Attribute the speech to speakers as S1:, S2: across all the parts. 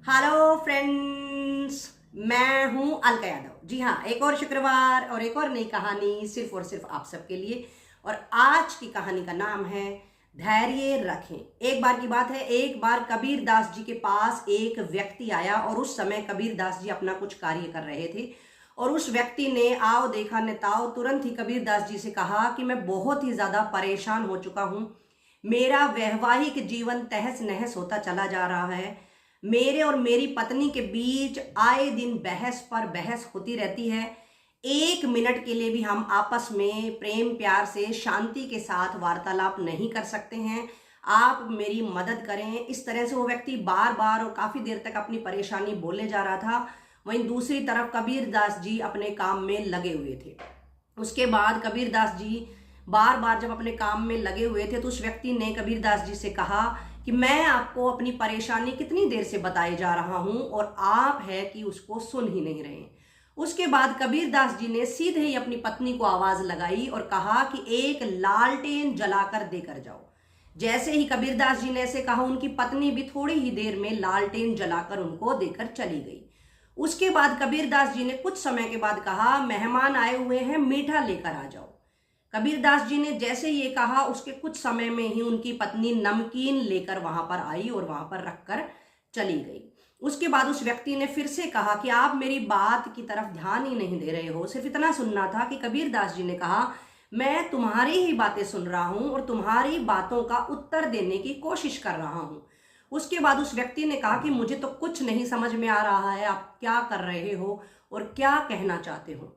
S1: Hello friends, मैं हूं अलका यादव। जी हाँ, एक और शुक्रवार और एक और नई कहानी सिर्फ और सिर्फ आप सबके लिए। और आज की कहानी का नाम है धैर्य रखें। एक बार की बात है, एक बार कबीर दास जी के पास एक व्यक्ति आया और उस समय कबीर दास जी अपना कुछ कार्य कर रहे थे और उस व्यक्ति ने आओ देखा न ताओ तुरंत ही कबीर दास जी से कहा कि मैं बहुत ही ज्यादा परेशान हो चुका हूँ। मेरा वैवाहिक जीवन तहस नहस होता चला जा रहा है। मेरे और मेरी पत्नी के बीच आए दिन बहस पर बहस होती रहती है। एक मिनट के लिए भी हम आपस में प्रेम प्यार से शांति के साथ वार्तालाप नहीं कर सकते हैं। आप मेरी मदद करें। इस तरह से वो व्यक्ति बार बार और काफी देर तक अपनी परेशानी बोले जा रहा था। वहीं दूसरी तरफ कबीर दास जी अपने काम में लगे हुए थे। उसके बाद कबीर दास जी बार बार जब अपने काम में लगे हुए थे तो उस व्यक्ति ने कबीर दास जी से कहा कि मैं आपको अपनी परेशानी कितनी देर से बताए जा रहा हूं और आप है कि उसको सुन ही नहीं रहे। उसके बाद कबीर दास जी ने सीधे ही अपनी पत्नी को आवाज लगाई और कहा कि एक लालटेन जलाकर देकर जाओ। जैसे ही कबीर दास जी ने ऐसे कहा, उनकी पत्नी भी थोड़ी ही देर में लालटेन जलाकर उनको देकर चली गई। उसके बाद कबीर दास जी ने कुछ समय के बाद कहा, मेहमान आए हुए हैं, मीठा लेकर आ जाओ। कबीर दास जी ने जैसे ये कहा, उसके कुछ समय में ही उनकी पत्नी नमकीन लेकर वहां पर आई और वहां पर रखकर चली गई। उसके बाद उस व्यक्ति ने फिर से कहा कि आप मेरी बात की तरफ ध्यान ही नहीं दे रहे हो। सिर्फ इतना सुनना था कि कबीर दास जी ने कहा, मैं तुम्हारी ही बातें सुन रहा हूं और तुम्हारी बातों का उत्तर देने की कोशिश कर रहा हूं। उसके बाद उस व्यक्ति ने कहा कि मुझे तो कुछ नहीं समझ में आ रहा है, आप क्या कर रहे हो और क्या कहना चाहते हो।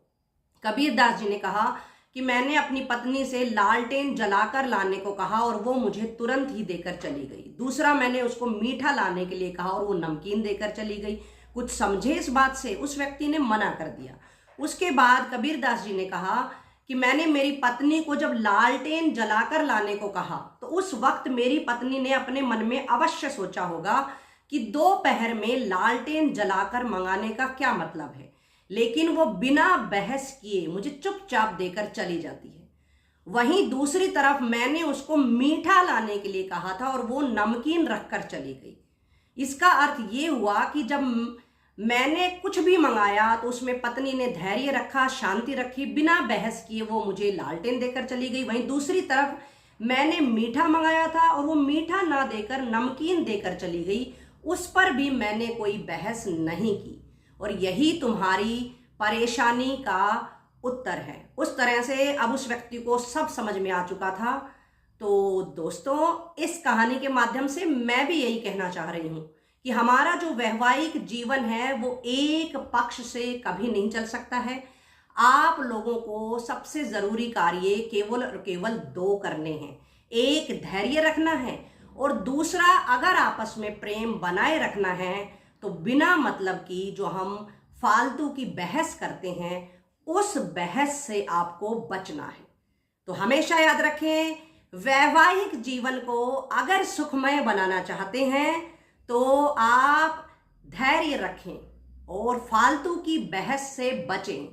S1: कबीर दास जी ने कहा कि मैंने अपनी पत्नी से लालटेन जलाकर लाने को कहा और वो मुझे तुरंत ही देकर चली गई। दूसरा, मैंने उसको मीठा लाने के लिए कहा और वो नमकीन देकर चली गई। कुछ समझे इस बात से? उस व्यक्ति ने मना कर दिया। उसके बाद कबीर दास जी ने कहा कि मैंने मेरी पत्नी को जब लालटेन जलाकर लाने को कहा तो उस वक्त मेरी पत्नी ने अपने मन में अवश्य सोचा होगा कि दोपहर में लालटेन जलाकर मंगाने का क्या मतलब है, लेकिन वो बिना बहस किए मुझे चुपचाप देकर चली जाती है। वहीं दूसरी तरफ मैंने उसको मीठा लाने के लिए कहा था और वो नमकीन रखकर चली गई। इसका अर्थ ये हुआ कि जब मैंने कुछ भी मंगाया तो उसमें पत्नी ने धैर्य रखा, शांति रखी, बिना बहस किए वो मुझे लालटेन देकर चली गई। वहीं दूसरी तरफ मैंने मीठा मंगाया था और वो मीठा ना देकर नमकीन देकर चली गई, उस पर भी मैंने कोई बहस नहीं की। और यही तुम्हारी परेशानी का उत्तर है। उस तरह से अब उस व्यक्ति को सब समझ में आ चुका था। तो दोस्तों, इस कहानी के माध्यम से मैं भी यही कहना चाह रही हूं कि हमारा जो वैवाहिक जीवन है वो एक पक्ष से कभी नहीं चल सकता है। आप लोगों को सबसे जरूरी कार्य केवल और केवल दो करने हैं। एक, धैर्य रखना है और दूसरा, अगर आपस में प्रेम बनाए रखना है तो बिना मतलब की जो हम फालतू की बहस करते हैं उस बहस से आपको बचना है। तो हमेशा याद रखें, वैवाहिक जीवन को अगर सुखमय बनाना चाहते हैं तो आप धैर्य रखें और फालतू की बहस से बचें।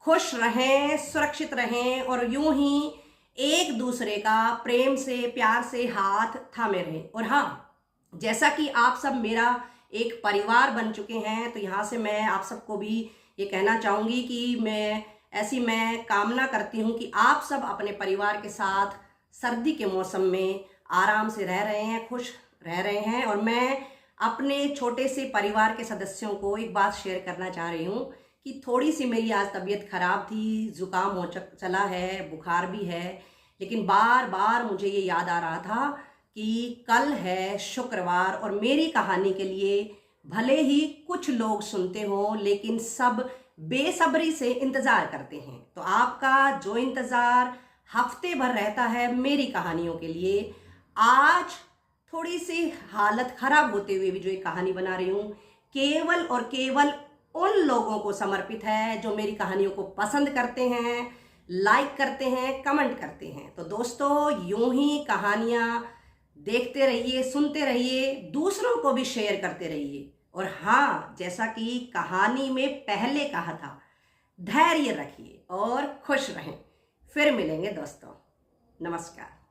S1: खुश रहें, सुरक्षित रहें और यूं ही एक दूसरे का प्रेम से प्यार से हाथ थामे रहें। और हाँ, जैसा कि आप सब मेरा एक परिवार बन चुके हैं तो यहाँ से मैं आप सबको भी ये कहना चाहूँगी कि मैं कामना करती हूँ कि आप सब अपने परिवार के साथ सर्दी के मौसम में आराम से रह रहे हैं, खुश रह रहे हैं। और मैं अपने छोटे से परिवार के सदस्यों को एक बात शेयर करना चाह रही हूँ कि थोड़ी सी मेरी आज तबीयत खराब थी, जुकाम हो चला है, बुखार भी है, लेकिन बार बार मुझे ये याद आ रहा था कि कल है शुक्रवार और मेरी कहानी के लिए भले ही कुछ लोग सुनते हो लेकिन सब बेसब्री से इंतजार करते हैं। तो आपका जो इंतजार हफ्ते भर रहता है मेरी कहानियों के लिए, आज थोड़ी सी हालत खराब होते हुए भी जो एक कहानी बना रही हूँ, केवल और केवल उन लोगों को समर्पित है जो मेरी कहानियों को पसंद करते हैं, लाइक करते हैं, कमेंट करते हैं। तो दोस्तों, यूं ही कहानियां देखते रहिए, सुनते रहिए, दूसरों को भी शेयर करते रहिए। और हाँ, जैसा कि कहानी में पहले कहा था, धैर्य रखिए और खुश रहें। फिर मिलेंगे दोस्तों। नमस्कार।